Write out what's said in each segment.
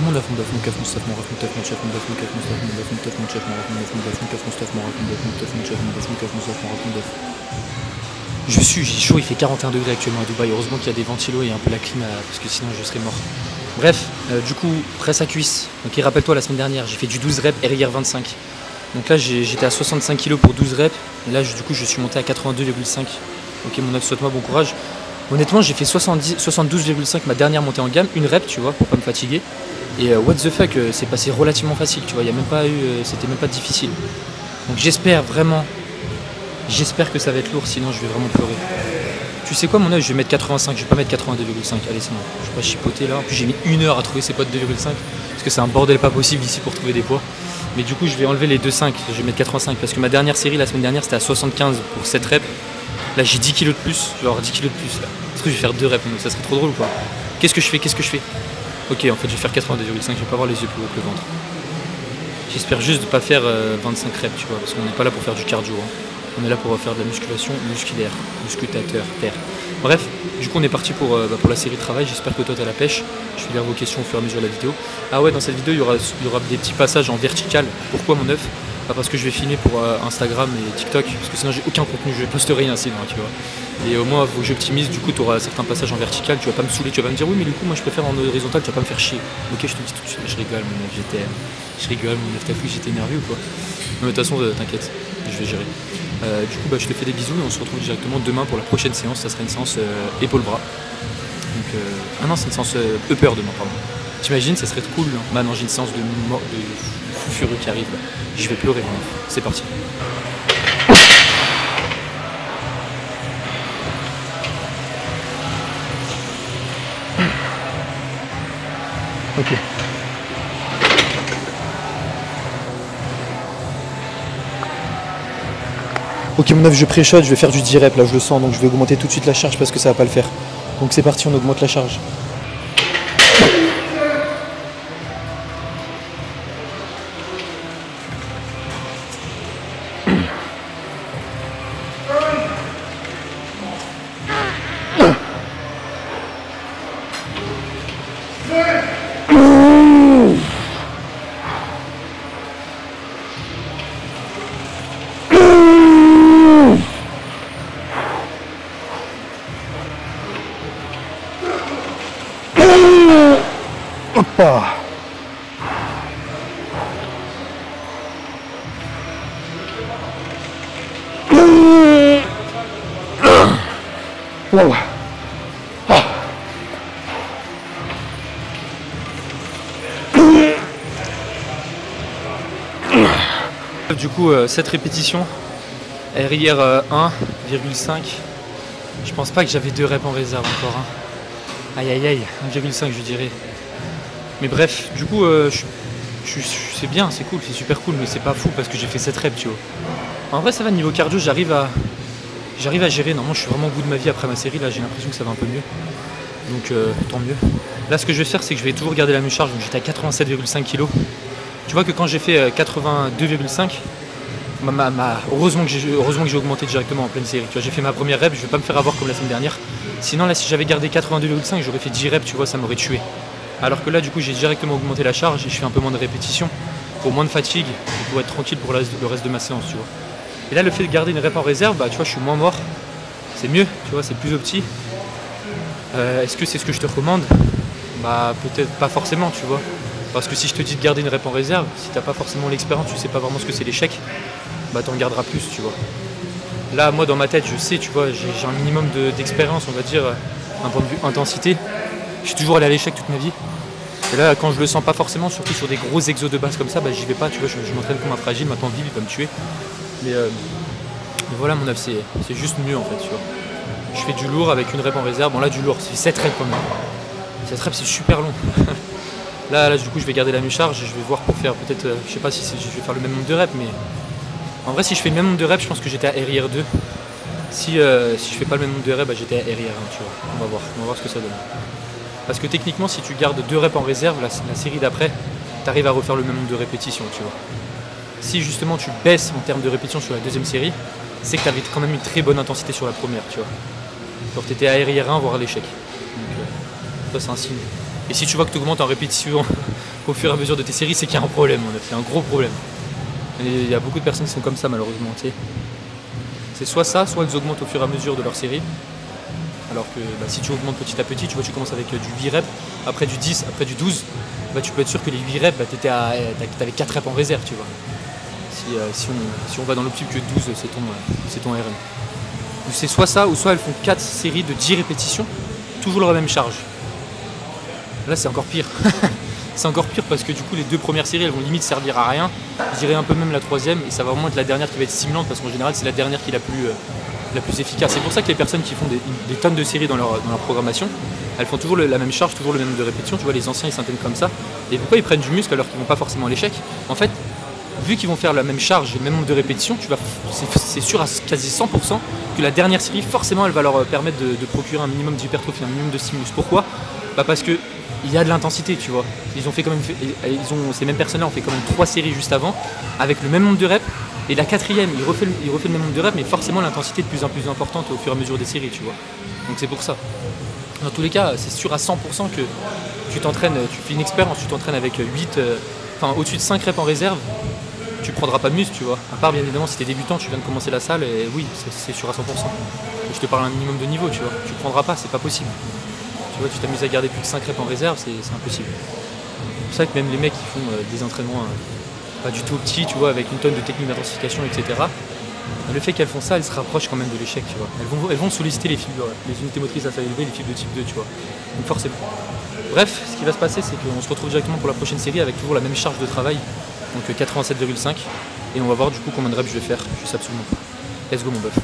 Mon neuf, mon neuf, mon kef, mon staff, mon ref, mon tef, mon chef, mon neuf, mon kef, mon staff, mon neuf, mon tef, mon chef, mon ref, mon neuf, mon neuf, mon kef, mon staff, mon ref, mon neuf, mon tef, mon chef, mon neuf, mon kef, mon staff, mon ref, mon neuf. J'ai chaud, il fait 41 degrés actuellement à Dubaï. Heureusement qu'il y a des ventilos et un peu la clim parce que sinon je serais mort. Bref, du coup, presse à cuisse. Ok, rappelle-toi, la semaine dernière, j'ai fait du 12 reps, RIR 25. Donc là, j'étais à 65 kg pour 12 reps. Et là, du coup, je suis monté à 82,5. Ok, mon neuf, saute-moi, bon courage. Honnêtement, j'ai fait 72,5 ma dernière montée en gamme, une rep, tu vois, pour pas me fatiguer. Et what the fuck, c'est passé relativement facile, tu vois, il y a même pas eu, c'était même pas difficile. Donc j'espère vraiment, j'espère que ça va être lourd, sinon je vais vraiment pleurer. Tu sais quoi, mon œil, je vais mettre 85, je vais pas mettre 82,5. Allez, c'est bon, je vais pas chipoter là. En plus, j'ai mis 1 heure à trouver ces potes 2,5 parce que c'est un bordel pas possible ici pour trouver des poids. Mais du coup, je vais enlever les 2,5, je vais mettre 85 parce que ma dernière série la semaine dernière c'était à 75 pour 7 reps. Là, j'ai 10 kg de plus, je vais avoir 10 kg de plus là. Est-ce que je vais faire 2 reps, donc ça serait trop drôle ou pas? Qu'est-ce que je fais? Ok, en fait, je vais faire 82,5, je vais pas avoir les yeux plus haut que le ventre. J'espère juste de pas faire 25 reps, tu vois, parce qu'on n'est pas là pour faire du cardio. Hein. On est là pour faire de la musculation musculaire, musculateur, terre. Bref, du coup on est parti pour la série de travail, j'espère que toi t'as la pêche. Je vais lire vos questions au fur et à mesure de la vidéo. Ah ouais, dans cette vidéo il y aura des petits passages en vertical. Pourquoi mon œuf? Parce que je vais filmer pour Instagram et TikTok, parce que sinon j'ai aucun contenu, je poste rien sinon, tu vois. Et au moins il faut que j'optimise, du coup tu auras certains passages en vertical, tu vas pas me saouler, tu vas pas me dire oui mais du coup moi je préfère en horizontal, tu vas pas me faire chier. Ok, je te dis tout de suite, je rigole mon œuf, je rigole mon œuf, t'as cru que j'étais énervé ou quoi? Non mais de toute façon t'inquiète, je vais gérer. Du coup je te fais des bisous et on se retrouve directement demain pour la prochaine séance, ça sera une séance épaule-bras. Donc ah non c'est une séance upper demain pardon. T'imagines, ça serait cool. Hein. Bah non, j'ai une séance de fou furieux qui arrive. Je vais pleurer. C'est parti. Ok. Ok mon œuf, je pré-shot, je vais faire du 10 reps là, je le sens, donc je vais augmenter tout de suite la charge parce que ça va pas le faire. Donc c'est parti, on augmente la charge. Hoppa. Wow. Ah. Du coup, cette répétition, RIR 1,5. Je pense pas que j'avais 2 reps en réserve encore. Hein. Aïe aïe aïe, 1,5 je dirais. Mais bref, du coup, c'est bien, c'est cool, c'est super cool, mais c'est pas fou parce que j'ai fait 7 reps, tu vois. En vrai, ça va, niveau cardio, j'arrive à gérer. Normalement, je suis vraiment au bout de ma vie après ma série, là, j'ai l'impression que ça va un peu mieux. Donc, tant mieux. Là, ce que je vais faire, c'est que je vais toujours garder la même charge, donc j'étais à 87,5 kg. Tu vois que quand j'ai fait 82,5, heureusement que j'ai augmenté directement en pleine série. Tu vois, j'ai fait ma première rep, je vais pas me faire avoir comme la semaine dernière. Sinon, là, si j'avais gardé 82,5, j'aurais fait 10 reps, tu vois, ça m'aurait tué. Alors que là, du coup, j'ai directement augmenté la charge et je fais un peu moins de répétitions pour moins de fatigue et pour être tranquille pour le reste de ma séance, tu vois. Et là, le fait de garder une rep en réserve, bah, tu vois, je suis moins mort. C'est mieux, tu vois, c'est plus opti. Est-ce que c'est ce que je te recommande? Bah, peut-être pas forcément, tu vois. Parce que si je te dis de garder une rep en réserve, si t'as pas forcément l'expérience, tu sais pas vraiment ce que c'est l'échec, bah, t'en garderas plus, tu vois. Là, moi, dans ma tête, je sais, tu vois, j'ai un minimum d'expérience, on va dire, d'un point de vue intensité. Je suis toujours allé à l'échec toute ma vie. Et là, quand je le sens pas forcément, surtout sur des gros exos de base comme ça, bah, j'y vais pas, tu vois, je m'entraîne comme un fragile, maintenant vivre, il va me tuer. Mais voilà, mon œuf, c'est juste mieux en fait, tu vois. Je fais du lourd avec une rep en réserve. Bon, là, du lourd, c'est 7 reps quand même. 7 reps, c'est super long. là, du coup, je vais garder la même charge et je vais voir pour faire peut-être, je sais pas si je vais faire le même nombre de reps, mais en vrai, si je fais le même nombre de reps, je pense que j'étais à RIR 2. Si je fais pas le même nombre de reps, bah, j'étais à RIR 1, tu vois. On va voir ce que ça donne. Parce que techniquement, si tu gardes 2 reps en réserve, la série d'après, tu arrives à refaire le même nombre de répétitions, tu vois. Si justement tu baisses en termes de répétitions sur la deuxième série, c'est que tu avais quand même une très bonne intensité sur la première, tu vois. Genre tu étais à RIR 1, voire à l'échec. Donc ça c'est un signe. Et si tu vois que tu augmentes en répétition au fur et à mesure de tes séries, c'est qu'il y a un problème, il y a un gros problème. Et il y a beaucoup de personnes qui sont comme ça malheureusement, tu sais. C'est soit ça, soit elles augmentent au fur et à mesure de leur série. Alors que si tu augmentes petit à petit, tu vois, tu commences avec du 8 reps, après du 10, après du 12, tu peux être sûr que les 8 reps, t'avais 4 reps en réserve, tu vois. Si on va dans l'optique que 12, c'est ton RM. C'est soit ça, ou soit elles font 4 séries de 10 répétitions, toujours la même charge. Là, c'est encore pire. C'est encore pire parce que du coup, les 2 premières séries, elles vont limite servir à rien. Je dirais un peu même la 3e, et ça va vraiment être la dernière qui va être stimulante parce qu'en général, c'est la dernière qui est la plus efficace. C'est pour ça que les personnes qui font des tonnes de séries dans leur programmation, elles font toujours la même charge, toujours le même nombre de répétitions. Tu vois, les anciens, ils s'intègrent comme ça. Et pourquoi ils prennent du muscle alors qu'ils vont pas forcément à l'échec? En fait, vu qu'ils vont faire la même charge et le même nombre de répétitions, c'est sûr à quasi 100% que la dernière série, forcément, elle va leur permettre de procurer un minimum d'hypertrophie, un minimum de stimulus. Pourquoi? Parce que il y a de l'intensité, tu vois. Ces mêmes personnes-là ont fait quand même 3 séries juste avant, avec le même nombre de reps, et la 4e, il refait le même nombre de reps, mais forcément l'intensité est de plus en plus importante au fur et à mesure des séries, tu vois. Donc c'est pour ça. Dans tous les cas, c'est sûr à 100% que tu fais une expérience, tu t'entraînes avec au-dessus de 5 reps en réserve, tu prendras pas de muscle, tu vois. À part bien évidemment si tu es débutant, tu viens de commencer la salle, et oui, c'est sûr à 100%. Je te parle à un minimum de niveau, tu vois. Tu prendras pas, c'est pas possible. Tu vois, tu t'amuses à garder plus de 5 reps en réserve, c'est impossible. C'est pour ça que même les mecs qui font des entraînements pas du tout petits, tu vois, avec une tonne de techniques d'intensification, etc. Le fait qu'elles font ça, elles se rapprochent quand même de l'échec, tu vois. Elles vont solliciter les fibres, les unités motrices assez élevées, les fibres de type 2, tu vois. Donc forcément. Bref, ce qui va se passer, c'est qu'on se retrouve directement pour la prochaine série avec toujours la même charge de travail, donc 87,5. Et on va voir du coup combien de reps je vais faire, je sais absolument pas. Let's go mon bœuf.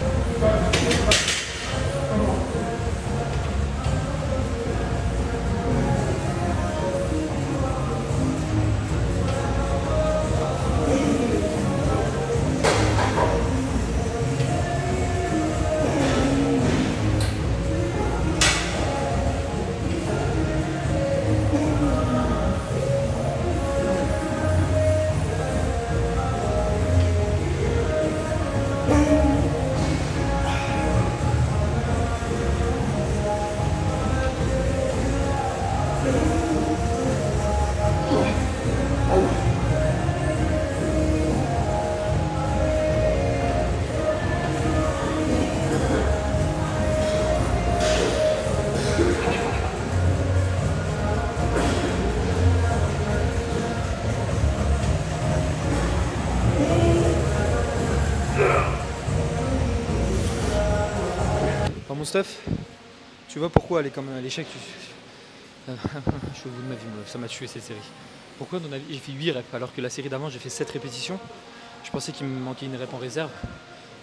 Mon stuff, tu vois pourquoi elle est quand même à l'échec. Je suis au bout de ma vie, ça m'a tué cette série. Pourquoi dans la vie j'ai fait 8 reps alors que la série d'avant j'ai fait 7 répétitions. Je pensais qu'il me manquait une rep en réserve.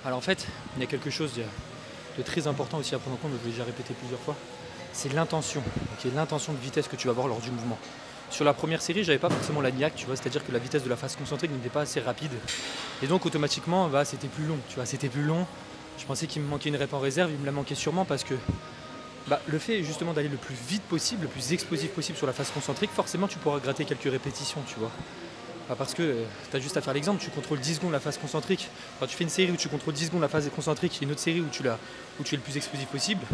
Alors en fait, il y a quelque chose de très important aussi à prendre en compte, je l'ai déjà répété plusieurs fois. C'est l'intention, l'intention de vitesse que tu vas avoir lors du mouvement. Sur la première série, j'avais pas forcément la niaque, tu vois, c'est-à-dire que la vitesse de la phase concentrique n'était pas assez rapide. Et donc automatiquement, c'était plus long, tu vois, c'était plus long. Je pensais qu'il me manquait une rep en réserve, il me la manquait sûrement parce que le fait justement d'aller le plus vite possible, le plus explosif possible sur la phase concentrique, forcément tu pourras gratter quelques répétitions, tu vois. Parce que tu as juste à faire l'exemple, tu contrôles 10 secondes la phase concentrique. Quand tu fais une série où tu contrôles 10 secondes la phase concentrique et une autre série où tu es le plus explosif possible,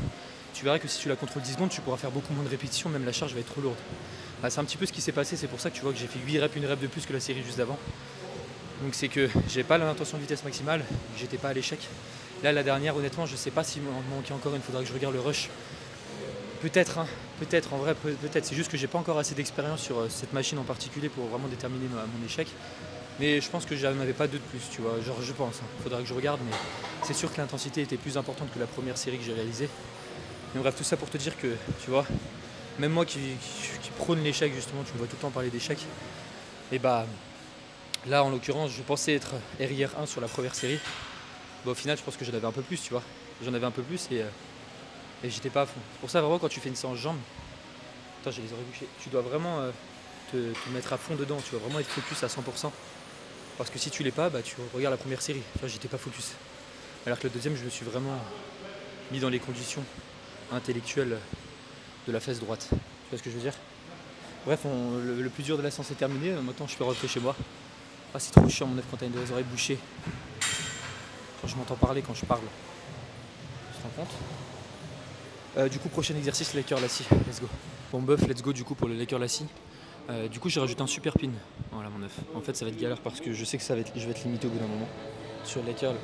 tu verras que si tu la contrôles 10 secondes, tu pourras faire beaucoup moins de répétitions, même la charge va être trop lourde. C'est un petit peu ce qui s'est passé, c'est pour ça que tu vois que j'ai fait 8 reps, une rep de plus que la série juste d'avant. Donc c'est que j'ai pas l'intention de vitesse maximale, j'étais pas à l'échec. Là la dernière, honnêtement, je sais pas s'il m'en manquait encore une, il faudra que je regarde le rush. Peut-être, hein, peut-être, en vrai, peut-être. C'est juste que j'ai pas encore assez d'expérience sur cette machine en particulier pour vraiment déterminer mon échec. Mais je pense que j'en avais pas deux de plus, tu vois, genre je pense. Faudra que je regarde, mais c'est sûr que l'intensité était plus importante que la première série que j'ai réalisée. Mais bref, tout ça pour te dire que, tu vois, même moi qui prône l'échec, justement, tu me vois tout le temps parler d'échec, et là en l'occurrence, je pensais être RIR 1 sur la première série. Au final, je pense que j'en avais un peu plus, tu vois. J'en avais un peu plus et j'étais pas à fond. C'est pour ça, vraiment, quand tu fais une séance jambes, attends, j'ai les oreilles bouchées, tu dois vraiment te mettre à fond dedans, tu dois vraiment être focus à 100%. Parce que si tu l'es pas, tu regardes la première série, tu vois, j'étais pas focus. Alors que la deuxième, je me suis vraiment mis dans les conditions intellectuelles de la fesse droite. Tu vois ce que je veux dire? Bref, le plus dur de la séance est terminé, maintenant je peux rentrer chez moi. Ah, c'est trop chiant mon œuf quand t'as les oreilles bouchées. Quand je m'entends parler quand je parle. Tu te rends compte? Du coup, prochain exercice, le Laker Lassie. Let's go. Bon bœuf, let's go du coup pour le Laker Lassie. Du coup j'ai rajouté un super pin. Voilà mon œuf. En fait ça va être galère parce que je sais que je vais être limité au bout d'un moment sur le leg curl.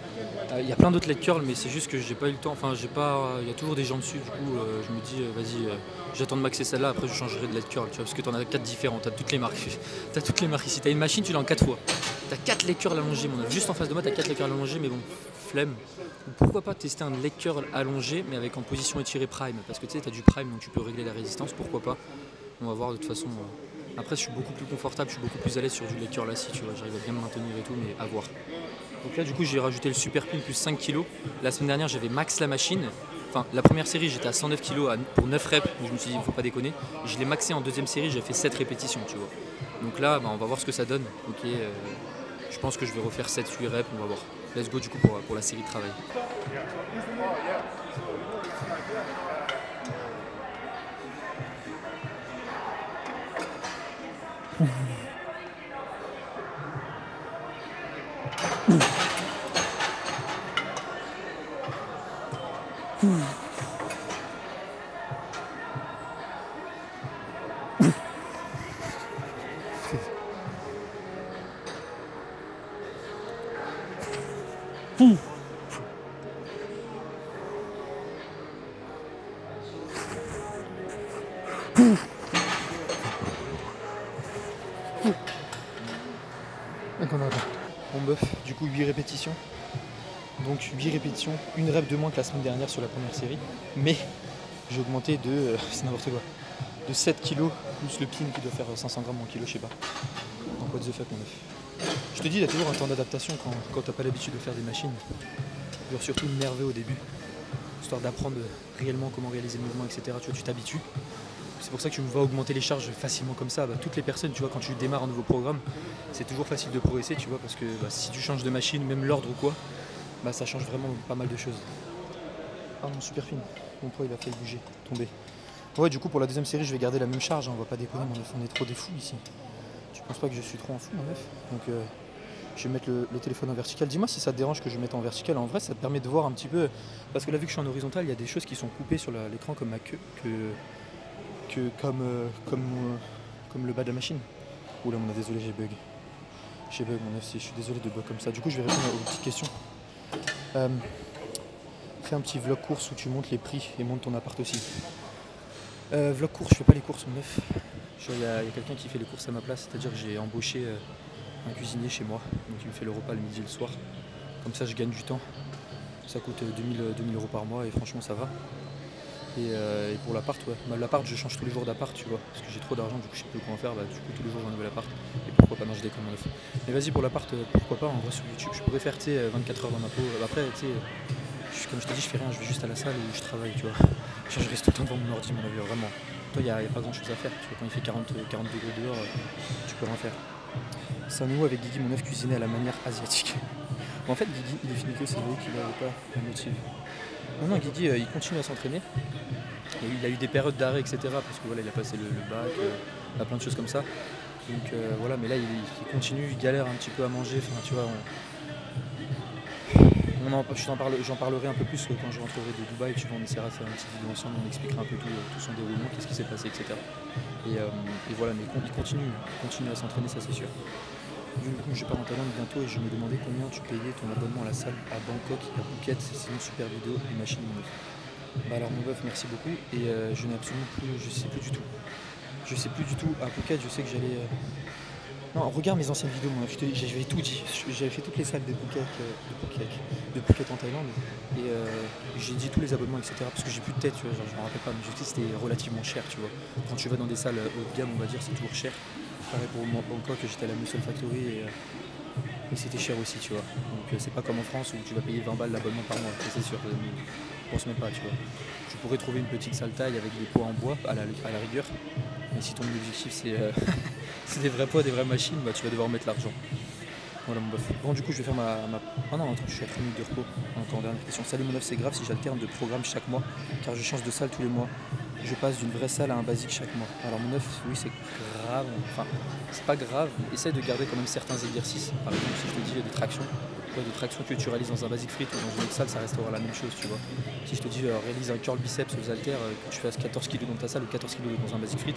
Il y a plein d'autres leg curls mais c'est juste que j'ai pas eu le temps. Enfin il y a toujours des gens dessus. Du coup je me dis vas-y j'attends de maxer celle-là. Après je changerai de leg curl. Tu vois, parce que t'en as 4 différents. T'as toutes les marques. T'as toutes les marques ici. T'as une machine tu l'as en 4 fois. T'as 4 leg curls allongés mon œuf. Juste en face de moi t'as 4 leg curls allongés mais bon flemme. Pourquoi pas tester un leg curl allongé mais avec en position étirée prime. Parce que tu sais t'as du prime donc tu peux régler la résistance. Pourquoi pas. On va voir de toute façon. Après, je suis beaucoup plus confortable, je suis beaucoup plus à l'aise sur du leg curl assis, tu vois. J'arrive à bien me maintenir et tout, mais à voir. Donc là, du coup, j'ai rajouté le super pin plus 5 kg. La semaine dernière, j'avais max la machine. Enfin, la première série, j'étais à 109 kg pour 9 reps. Donc je me suis dit, il ne faut pas déconner. Je l'ai maxé en deuxième série, j'ai fait 7 répétitions, tu vois. Donc là, on va voir ce que ça donne. Ok, je pense que je vais refaire 7-8 reps, on va voir. Let's go, du coup, pour la série de travail. Bon bœuf, du coup 8 répétitions. Donc 8 répétitions, une rep de moins que la semaine dernière sur la première série. Mais j'ai augmenté de, c'est n'importe quoi, de 7 kg plus le pin qui doit faire 500 grammes en kilo, je sais pas. Donc what the fuck mon œuf. Je te dis, il y a toujours un temps d'adaptation quand t'as pas l'habitude de faire des machines. Genre surtout nerveux au début, histoire d'apprendre réellement comment réaliser le mouvement, etc. Tu vois, tu t'habitues. C'est pour ça que tu me vois augmenter les charges facilement comme ça. Toutes les personnes, tu vois, quand tu démarres un nouveau programme, c'est toujours facile de progresser, tu vois, parce que si tu changes de machine, même l'ordre ou quoi, ça change vraiment pas mal de choses. Ah mon super film, mon poids il a failli bouger, tomber. Ouais, du coup pour la deuxième série, je vais garder la même charge, on va pas déconner, mon œuf, on est trop des fous ici. Tu penses pas que je suis trop en fou, mon œuf? Donc je vais mettre le téléphone en vertical. Dis-moi si ça te dérange que je mette en vertical. En vrai, ça te permet de voir un petit peu, parce que là vu que je suis en horizontal, il y a des choses qui sont coupées sur l'écran comme ma queue, comme le bas de la machine. Oula, mon désolé, j'ai bug. J'ai bug, mon œuf, je suis désolé de bug comme ça. Du coup, je vais répondre aux petites questions. Fais un petit vlog course où tu montes les prix et montes ton appart aussi. Vlog course, je fais pas les courses, mon œuf. Il y a quelqu'un qui fait les courses à ma place, c'est-à-dire que j'ai embauché un cuisinier chez moi, donc il me fait le repas le midi et le soir. Comme ça, je gagne du temps. Ça coûte 2000 € par mois et franchement, ça va. Et pour l'appart, ouais. L'appart, je change tous les jours d'appart, tu vois, parce que j'ai trop d'argent, du coup je sais plus quoi en faire, du coup tous les jours j'ai un nouvel appart. Et pourquoi pas, non, je déconne mon œuf. Mais vas-y, pour l'appart, pourquoi pas, en vrai sur YouTube, je pourrais faire 24 heures dans ma peau. Après, comme je te dis, je fais rien, je vais juste à la salle où je travaille, tu vois. Je reste tout le temps devant mon ordi, mon avis, vraiment. Toi, il n'y a pas grand chose à faire, tu vois, quand il fait 40 degrés dehors, tu peux rien faire. C'est un nouveau avec Guigui, mon œuf cuisiné à la manière asiatique. En fait, Guigui, il est fini que c'est lui qui n'avait pas la motive. Non, Guigui, il continue à s'entraîner. Et il a eu des périodes d'arrêt, etc. Parce que voilà, il a passé le bac, il a plein de choses comme ça. Donc voilà, mais là, il continue, il galère un petit peu à manger. Enfin, tu vois, j'en parlerai un peu plus quand je rentrerai de Dubaï. Tu vois, on essaiera de faire une petite vidéo ensemble, on expliquera un peu tout son déroulement, qu'est-ce qui s'est passé, etc. Et voilà, mais il continue à s'entraîner, ça c'est sûr. Du coup, je pars en Thaïlande bientôt et je me demandais combien tu payais ton abonnement à la salle à Bangkok et à Phuket. C'est une super vidéo et machine mon œuf. Alors mon bœuf, merci beaucoup. Et je n'ai absolument plus, je sais plus du tout. Je sais plus du tout. À Phuket, je sais que j'allais. Non, regarde mes anciennes vidéos, moi. J'avais tout dit. J'avais fait toutes les salles de Phuket en Thaïlande. Et j'ai dit tous les abonnements, etc. Parce que j'ai plus de tête, tu vois. Genre, je me rappelle pas. Mais je sais que c'était relativement cher, tu vois. Quand tu vas dans des salles haut de gamme, on va dire, c'est toujours cher. Pareil pour Bangkok, j'étais à la Muscle Factory et c'était cher aussi, tu vois. Donc c'est pas comme en France où tu vas payer 20 balles l'abonnement par mois, c'est sûr. Je pense même pas, tu vois. Tu pourrais trouver une petite salle taille avec des poids en bois à la rigueur. Mais si ton objectif c'est des vrais poids, des vraies machines, tu vas devoir mettre l'argent. Voilà mon bœuf. Bon, du coup, je vais faire ma. Ah non, attends, je suis à 3 minutes de repos. Attends, dernière question. Salut mon œuf, c'est grave si j'alterne de programme chaque mois, car je change de salle tous les mois. Je passe d'une vraie salle à un basique chaque mois. Alors mon œuf, oui, c'est grave. Enfin, c'est pas grave. Essaye de garder quand même certains exercices. Par exemple, si je te dis des tractions, tu vois, de traction que tu réalises dans un basic fit ou dans une autre salle, ça restera la même chose, tu vois. Si je te dis réalise un curl biceps aux haltères, que tu fasses 14 kg dans ta salle ou 14 kg dans un basic fit,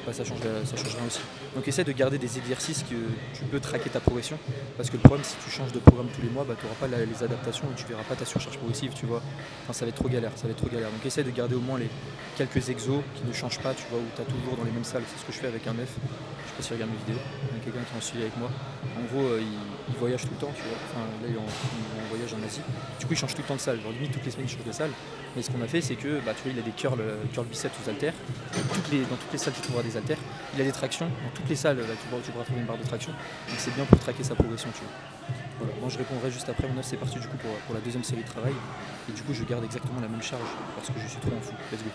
bah, ça change rien aussi. Donc essaie de garder des exercices que tu peux traquer ta progression, parce que le problème, si tu changes de programme tous les mois, bah, tu n'auras pas les adaptations et tu verras pas ta surcharge progressive, tu vois. Enfin, ça va être trop galère, Donc essaie de garder au moins les quelques exos qui ne changent pas, tu vois, où tu as toujours dans les mêmes salles. C'est ce que je fais avec un œuf. Je sais pas si tu regardes mes vidéos, il y a quelqu'un qui en suit avec moi. En gros, il voyage tout le temps, tu vois. Enfin, là, il est en voyage en Asie. Du coup, il change tout le temps de salle. Genre, limite, toutes les semaines, il change de salle. Mais ce qu'on a fait, c'est que, bah, tu vois, il a des curls biceps aux haltères. Dans toutes les salles, tu trouveras des haltères. Il a des tractions. Dans toutes les salles, là, tu pourras trouver une barre de traction. Donc, c'est bien pour traquer sa progression, tu vois. Voilà. Moi, je répondrai juste après. Mon œuf, c'est parti du coup pour la deuxième série de travail. Et du coup, je garde exactement la même charge parce que je suis trop en fou. Let's go.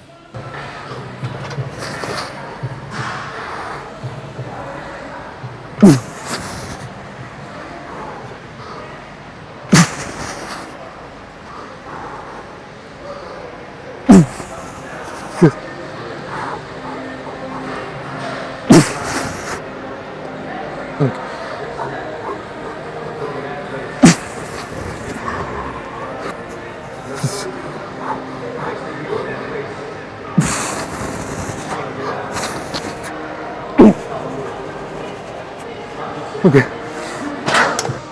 Ok.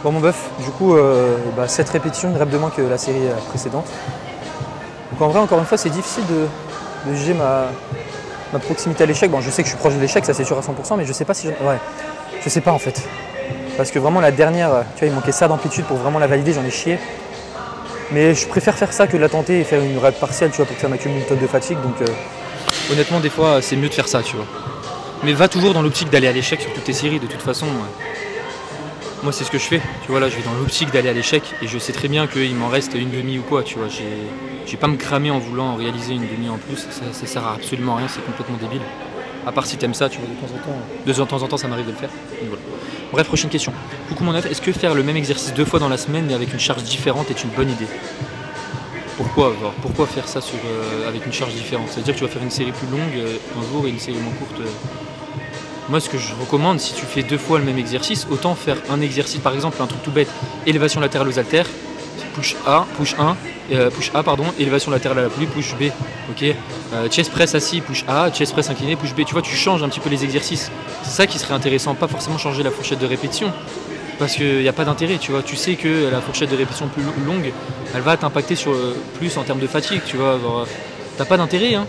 Bon mon bœuf, du coup 7 répétitions, une rep de moins que la série précédente. Donc en vrai encore une fois c'est difficile de juger ma proximité à l'échec. Bon je sais que je suis proche de l'échec, ça c'est sûr à 100%, mais je sais pas si je sais pas en fait. Parce que vraiment la dernière, tu vois, il manquait ça d'amplitude pour vraiment la valider, j'en ai chié. Mais je préfère faire ça que de la tenter et faire une rep partielle, tu vois, pour que ça m'accumule une tonne de fatigue. Donc honnêtement des fois c'est mieux de faire ça, tu vois. Mais va toujours dans l'optique d'aller à l'échec sur toutes tes séries, de toute façon. Moi c'est ce que je fais, tu vois, là je vais dans l'optique d'aller à l'échec et je sais très bien qu'il m'en reste une demi ou quoi, tu vois. Je vais pas me cramer en voulant réaliser une demi en plus, ça sert à absolument rien, c'est complètement débile. À part si t'aimes ça, tu vois, de temps en temps ça m'arrive de le faire. Donc, voilà. Bref, prochaine question. Coucou mon œuf, est-ce que faire le même exercice 2 fois dans la semaine mais avec une charge différente est une bonne idée? Pourquoi faire ça avec une charge différente? C'est-à-dire que tu vas faire une série plus longue un jour et une série moins courte Moi, ce que je recommande, si tu fais 2 fois le même exercice, autant faire un exercice, par exemple, un truc tout bête, élévation latérale aux haltères, push A, élévation latérale à la poulie, push B, ok, chest press assis, push A, chest press incliné, push B, tu vois, tu changes un petit peu les exercices. C'est ça qui serait intéressant, pas forcément changer la fourchette de répétition, parce qu'il n'y a pas d'intérêt, tu vois, tu sais que la fourchette de répétition plus longue, elle va t'impacter plus en termes de fatigue, tu vois, t'as pas d'intérêt, hein.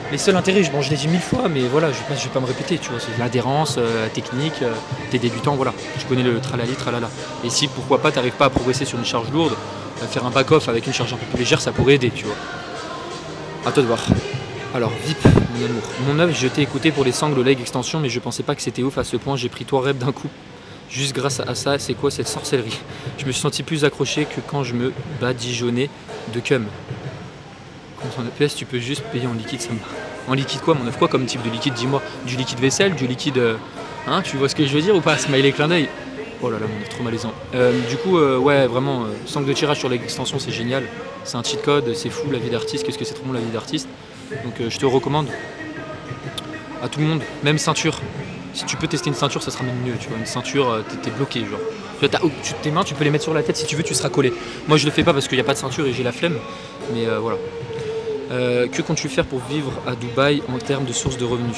Les seuls intérêts, je l'ai dit 1000 fois, mais voilà, je vais pas me répéter, tu vois, c'est l'adhérence, la technique, t'es débutant, voilà, tu connais le tralali, tralala. Et si, pourquoi pas, t'arrives pas à progresser sur une charge lourde, faire un back-off avec une charge un peu plus légère, ça pourrait aider, tu vois. À toi de voir. Alors, VIP, mon amour. Mon œuf, je t'ai écouté pour les sangles leg extension, mais je pensais pas que c'était ouf à ce point, j'ai pris 3 reps d'un coup. Juste grâce à ça, c'est quoi cette sorcellerie? Je me suis senti plus accroché que quand je me badigeonnais de cum. Quand en EPS, tu peux juste payer en liquide, ça me... En liquide quoi, mon œuf, quoi comme type de liquide, dis-moi? Du liquide vaisselle, du liquide... Hein, tu vois ce que je veux dire ou pas? Smiley clin d'œil. Oh là là, mon œuf, trop malaisant. Du coup, ouais, vraiment, sangle de tirage sur l'extension, c'est génial. C'est un cheat code, c'est fou la vie d'artiste, qu'est-ce que c'est trop bon la vie d'artiste. Donc je te recommande à tout le monde, même ceinture. Si tu peux tester une ceinture, ça sera même mieux, tu vois. Une ceinture, t'es bloqué, genre. Tu vois, tes mains, tu peux les mettre sur la tête si tu veux, tu seras collé. Moi, je le fais pas parce qu'il n'y a pas de ceinture et j'ai la flemme, mais voilà. Que comptes-tu faire pour vivre à Dubaï en termes de sources de revenus?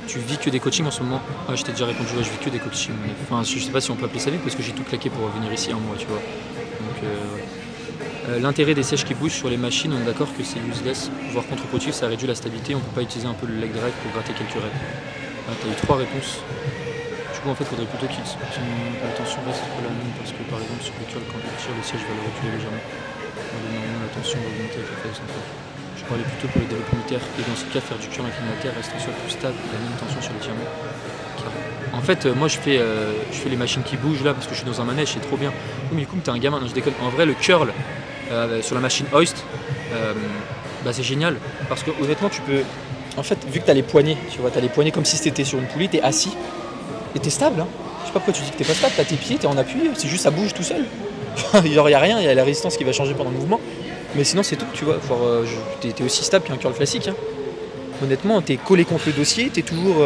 Tu vis que des coachings en ce moment? Ah, je t'ai déjà répondu, ouais, je vis que des coachings. Enfin, je sais pas si on peut appeler ça vie parce que j'ai tout claqué pour venir ici un mois, tu vois. Donc, l'intérêt des sèches qui bougent sur les machines, on est d'accord que c'est useless, voire contre-productif, ça réduit la stabilité, on peut pas utiliser un peu le leg drive pour gratter quelques reps. Ah, t'as eu 3 réponses. Du coup, en fait, il faudrait plutôt que la tension reste la même parce que par exemple, sur le curl, quand tu tires, le siège va le reculer légèrement. Normalement, la tension va augmenter avec la phase centrale. Je parlais plutôt pour le développement militaire et dans ce cas, faire du curl inclinateur reste en soit plus stable et la même tension sur l'étirement. En fait, moi je fais les machines qui bougent là parce que je suis dans un manège, c'est trop bien. Oui, mais du coup, t'es un gamin, non, je déconne. En vrai, le curl sur la machine hoist, c'est génial parce que honnêtement, tu peux. En fait, vu que t'as les poignets, tu vois, t'as les poignets comme si t'étais sur une poulie, t'es assis et t'es stable. Hein. Je sais pas pourquoi tu dis que t'es pas stable, t'as tes pieds, t'es en appui, c'est juste ça bouge tout seul. Il y a rien, il y a la résistance qui va changer pendant le mouvement. Mais sinon c'est tout, tu vois, t'es aussi stable qu'un curl classique. Hein. Honnêtement, t'es collé contre le dossier, t'es toujours...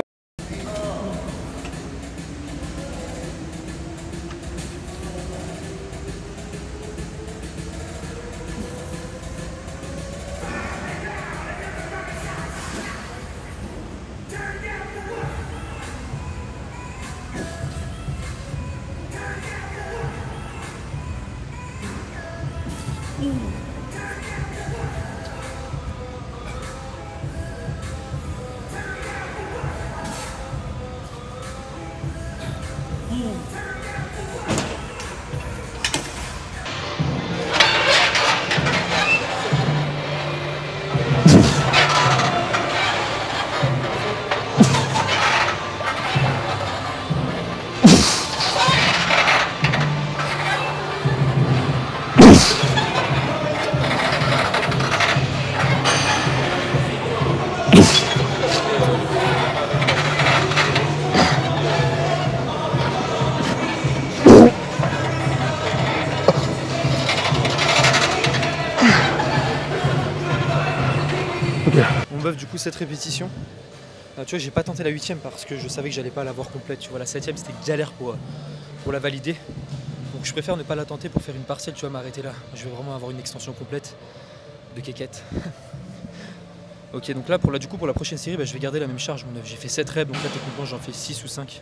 Bon bœuf, du coup cette répétition, tu vois, j'ai pas tenté la 8ème parce que je savais que j'allais pas l'avoir complète. Tu vois, la 7ème c'était galère pour la valider. Donc je préfère ne pas la tenter pour faire une partielle, tu vois, m'arrêter là. Je vais vraiment avoir une extension complète de quéquette. Ok, donc là pour la prochaine série, je vais garder la même charge. J'ai fait 7 reps, donc là techniquement j'en fais 6 ou 5.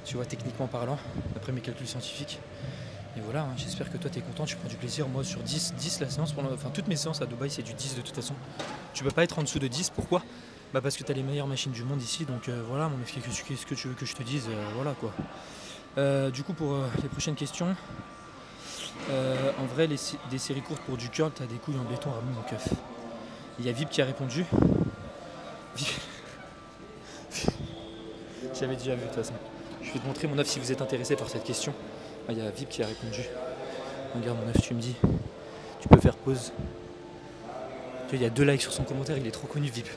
Tu vois, techniquement parlant, d'après mes calculs scientifiques. Et voilà, hein, j'espère que toi t'es content, tu prends du plaisir. Moi sur 10 la séance, toutes mes séances à Dubaï c'est du 10 de toute façon. Tu peux pas être en dessous de 10, pourquoi? Parce que t'as les meilleures machines du monde ici, donc voilà mon meuf, qu'est-ce que tu veux que je te dise, voilà quoi. Du coup pour les prochaines questions, en vrai des séries courtes pour du curl, t'as des couilles en béton, Ramon mon keuf. Il y a Vip qui a répondu. J'avais déjà vu de toute façon. Je vais te montrer mon œuf si vous êtes intéressé par cette question. Il y a Vip qui a répondu. Regarde mon œuf, tu me dis. Tu peux faire pause. Il y a 2 likes sur son commentaire, il est trop connu Vip.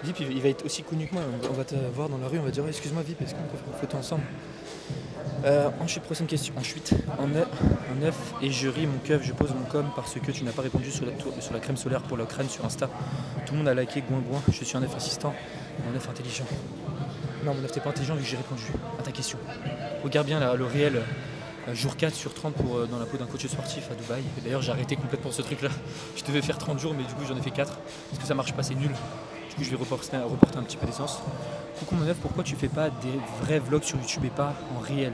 Vip il va être aussi connu que moi. On va te voir dans la rue, on va dire excuse-moi Vip, est-ce qu'on peut faire une photo ensemble? Ensuite, prochaine question. Ensuite, en œuf et jury, mon keuf, je pose mon com parce que tu n'as pas répondu sur la crème solaire pour le crâne sur Insta. Tout le monde a liké, goin. Je suis un œuf assistant, un œuf intelligent. Non, mon œuf, t'es pas intelligent vu que j'ai répondu à ta question. Regarde bien le réel jour 4 sur 30 dans la peau d'un coach sportif à Dubaï. D'ailleurs, j'ai arrêté complètement ce truc là. Je devais faire 30 jours, mais du coup, j'en ai fait 4 parce que ça marche pas, c'est nul. Du coup, je vais reporter un petit peu d'essence. Coucou mon œuf, pourquoi tu fais pas des vrais vlogs sur YouTube et pas en réel?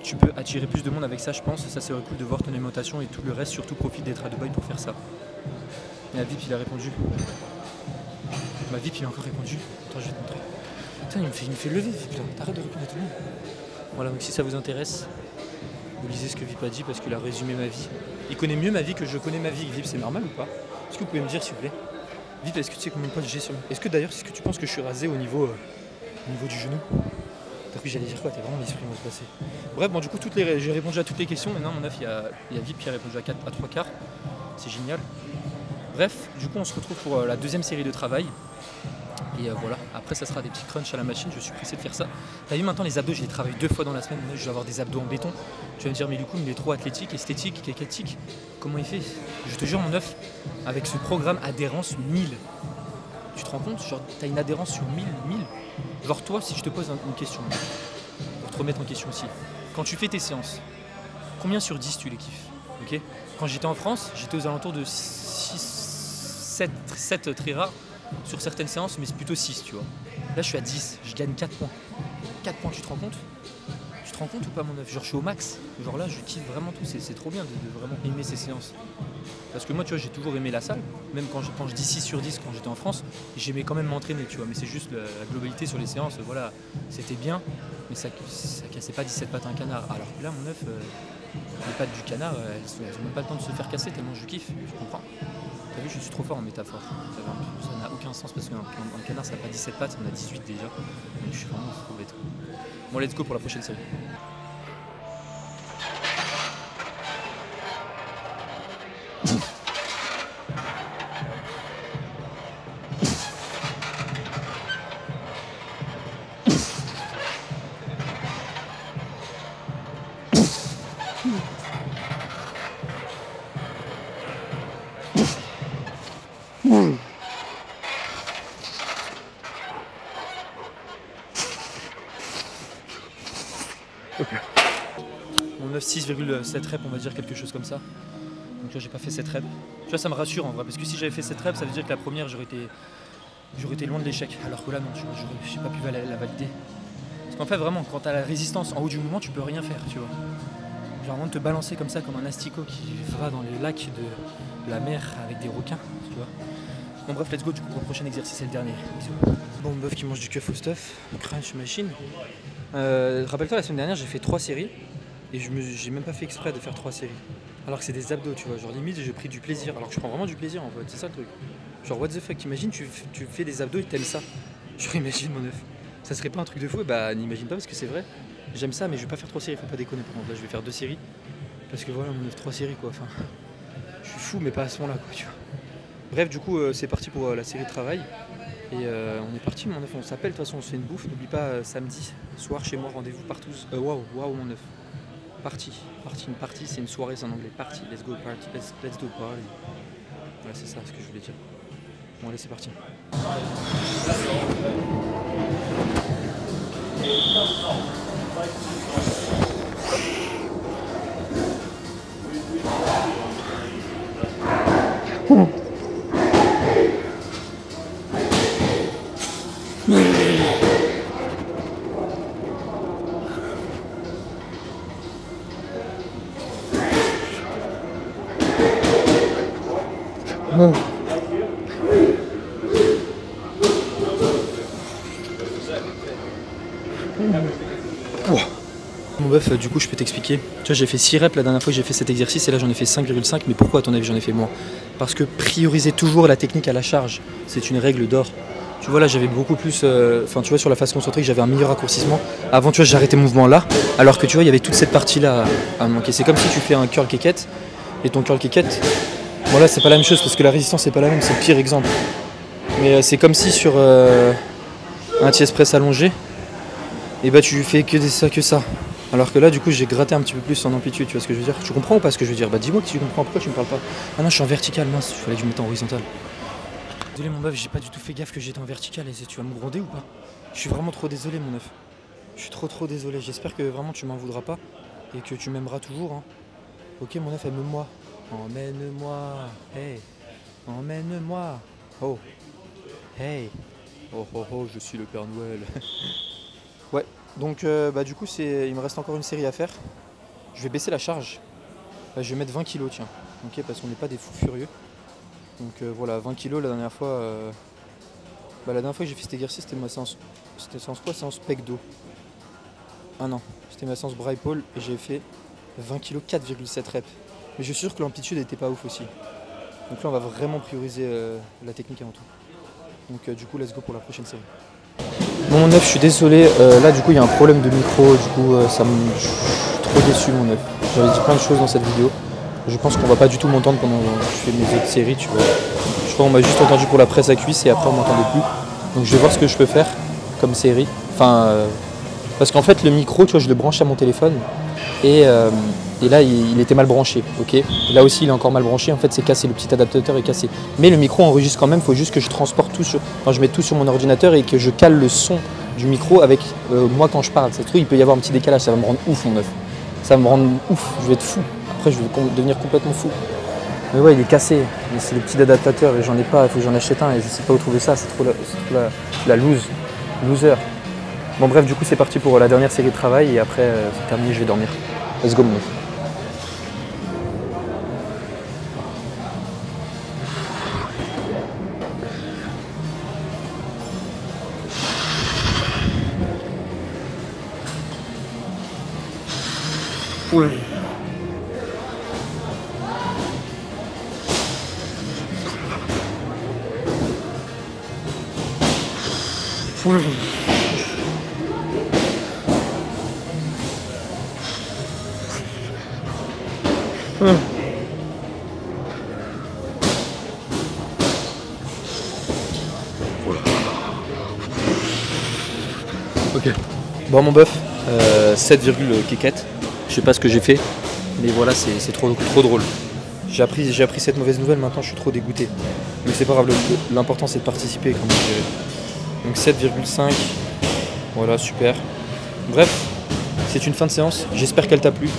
Tu peux attirer plus de monde avec ça, je pense. Ça serait cool de voir ton alimentation et tout le reste. Surtout profite d'être à Dubaï pour faire ça. Et Vip, il a répondu. Vip, il a encore répondu. Attends, je vais te montrer. Putain, il me fait lever, Vip là. T'arrêtes de répondre à tout le monde. Voilà, donc si ça vous intéresse, vous lisez ce que Vip a dit parce qu'il a résumé ma vie. Il connaît mieux ma vie que je connais ma vie. Vip, c'est normal ou pas? Est-ce que vous pouvez me dire s'il vous plaît? Vip, est-ce que tu sais combien de points j'ai sur... Est-ce que d'ailleurs, est-ce que tu penses que je suis rasé au niveau du genou? T'as cru j'allais dire quoi? T'es vraiment l'esprit mal passé. Bref, bon du coup j'ai répondu à toutes les questions. Maintenant mon œuf, il y a Vip qui a répondu à 3 quarts. C'est génial. Bref, du coup on se retrouve pour la deuxième série de travail. Et voilà, après ça sera des petits crunchs à la machine, je suis pressé de faire ça. T'as vu maintenant les abdos, je les travaille 2 fois dans la semaine, je vais avoir des abdos en béton. Tu vas me dire mais du coup il est trop athlétique, esthétique, kékétique. Comment il fait? Je te jure mon œuf, avec ce programme adhérence 1000. Tu te rends compte? Genre t'as une adhérence sur 1000. Genre toi si je te pose une question, pour te remettre en question aussi. Quand tu fais tes séances, combien sur 10 tu les kiffes? Ok. Quand j'étais en France, j'étais aux alentours de 7 très rares. Sur certaines séances, mais c'est plutôt 6, tu vois. Là, je suis à 10, je gagne 4 points. 4 points, tu te rends compte? Tu te rends compte ou pas, mon œuf? Genre, je suis au max. Genre là, je kiffe vraiment tout. C'est trop bien de vraiment aimer ces séances. Parce que moi, tu vois, j'ai toujours aimé la salle. Même quand je dis 6 sur 10 quand j'étais en France, j'aimais quand même m'entraîner, tu vois. Mais c'est juste la globalité sur les séances. Voilà, c'était bien, mais ça cassait pas 17 pattes à un canard. Alors que là, mon œuf, les pattes du canard, elles n'ont même pas le temps de se faire casser tellement je kiffe. Tu comprends? T'as vu, je suis trop fort en métaphore. Ça n'a aucun sens parce qu'un canard ça n'a pas 17 pattes, ça en a 18 déjà. Donc je suis vraiment trop bête. Bon, let's go pour la prochaine série. Mon 9,6,7 reps, on va dire quelque chose comme ça. Donc là j'ai pas fait 7 reps. Tu vois, ça me rassure en vrai, parce que si j'avais fait 7 reps, ça veut dire que la première j'aurais été loin de l'échec. Alors que là non, je n'ai pas pu la valider. Parce qu'en fait vraiment, quand tu as la résistance en haut du mouvement, tu peux rien faire, tu vois. Genre vraiment de te balancer comme ça, comme un asticot qui va dans les lacs de la mer avec des requins, tu vois. Bon bref, let's go, du coup, pour le prochain exercice, c'est le dernier. Bisous. Bon, meuf qui mange du keuf au stuff, crunch machine. Rappelle-toi, la semaine dernière, j'ai fait 3 séries et j'ai même pas fait exprès de faire 3 séries. Alors que c'est des abdos, tu vois. Genre, limite, j'ai pris du plaisir. Alors que je prends vraiment du plaisir en fait, c'est ça le truc. Genre, what the fuck, imagine, tu fais des abdos et t'aimes ça. Genre, imagine, mon œuf. Ça serait pas un truc de fou? Bah, n'imagine pas parce que c'est vrai. J'aime ça, mais je vais pas faire 3 séries, faut pas déconner par contre. Là, je vais faire 2 séries. Parce que voilà, mon œuf, 3 séries quoi. Enfin, je suis fou, mais pas à ce moment-là quoi, tu vois. Bref, du coup, c'est parti pour la série de travail. Et on est parti, mon œuf, on s'appelle, de toute façon, on se fait une bouffe. N'oublie pas, samedi soir chez moi, rendez-vous partout. Waouh, mon œuf. Party, une party, c'est une soirée, c'est en anglais. Party, let's go party, let's do party. Voilà, c'est ça ce que je voulais dire. Bon, allez, c'est parti. Mon bœuf, du coup, je peux t'expliquer. Tu vois, j'ai fait 6 reps la dernière fois que j'ai fait cet exercice et là j'en ai fait 5,5. Mais pourquoi, à ton avis, j'en ai fait moins? Parce que prioriser toujours la technique à la charge, c'est une règle d'or. Tu vois, là j'avais beaucoup plus. Enfin, tu vois, sur la phase concentrique, j'avais un meilleur raccourcissement. Avant, tu vois, j'arrêtais mon mouvement là, alors que tu vois, il y avait toute cette partie-là à manquer. C'est comme si tu fais un curl kékette et ton curl kékette. Bon, là, c'est pas la même chose parce que la résistance, c'est pas la même, c'est le pire exemple. Mais c'est comme si sur un chest press allongé, et bah tu fais que ça. Alors que là, du coup, j'ai gratté un petit peu plus en amplitude, tu vois ce que je veux dire? Tu comprends ou pas ce que je veux dire? Bah dis-moi que tu comprends, pourquoi tu me parles pas? Ah non, je suis en vertical, mince, il fallait que je me mette en horizontal. Désolé mon meuf, j'ai pas du tout fait gaffe que j'étais en vertical, et tu vas me gronder ou pas? Je suis vraiment trop désolé mon meuf. Je suis trop désolé, j'espère que vraiment tu m'en voudras pas, et que tu m'aimeras toujours, hein. Ok mon meuf, aime-moi. Emmène-moi, hey, emmène-moi. Oh, hey, oh, je suis le Père Noël. Ouais. Donc bah, du coup il me reste encore une série à faire. Je vais baisser la charge. Je vais mettre 20 kg tiens. Ok, parce qu'on n'est pas des fous furieux. Donc voilà, 20 kg la dernière fois. La dernière fois que j'ai fait cet exercice, c'était ma séance. C'était séance quoi? Séance pec dos. Ah non, c'était ma séance bras épaule et j'ai fait 20 kg 4,7 reps. Mais je suis sûr que l'amplitude n'était pas ouf aussi. Donc là on va vraiment prioriser la technique avant tout. Donc du coup let's go pour la prochaine série. Bon mon œuf, je suis désolé, là du coup il y a un problème de micro, du coup je suis trop déçu mon œuf. J'avais dit plein de choses dans cette vidéo. Je pense qu'on va pas du tout m'entendre pendant que je fais mes autres séries, tu vois. Je crois qu'on m'a juste entendu pour la presse à cuisse et après on m'entendait plus. Donc je vais voir ce que je peux faire comme série. Enfin, parce qu'en fait le micro, tu vois, je le branche à mon téléphone et là il était mal branché, ok. Là aussi il est encore mal branché, en fait c'est cassé, le petit adaptateur est cassé. Mais le micro enregistre quand même, il faut juste que je transporte tout je mets tout sur mon ordinateur et que je cale le son du micro avec moi quand je parle. Ça se trouve il peut y avoir un petit décalage, ça va me rendre ouf mon œuf. Ça va me rendre ouf, je vais être fou. Après je vais devenir complètement fou. Mais ouais il est cassé, c'est le petit adaptateur et j'en ai pas, il faut que j'en achète un et je sais pas où trouver ça, c'est trop la loser. Bon bref du coup c'est parti pour la dernière série de travail et après c'est terminé, je vais dormir. Let's go mon œuf. Ouais. Ok. Bon mon bœuf, 7, kékette. Je sais pas ce que j'ai fait, mais voilà, c'est trop drôle. J'ai appris cette mauvaise nouvelle, maintenant je suis trop dégoûté. Mais c'est pas grave, l'important c'est de participer quand même. Donc 7,5, voilà, super. Bref, c'est une fin de séance, j'espère qu'elle t'a plu.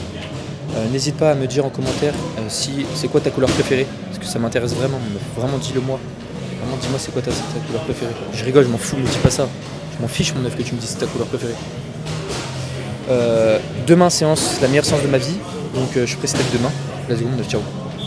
N'hésite pas à me dire en commentaire si c'est quoi ta couleur préférée, parce que ça m'intéresse vraiment, vraiment dis-le moi. Vraiment dis-moi c'est quoi ta couleur préférée. Je rigole, je m'en fous, ne dis pas ça. Je m'en fiche mon œuf que tu me dises c'est ta couleur préférée. Demain séance, la meilleure séance de ma vie, donc je ferai step demain. Let's go mon œuf, ciao.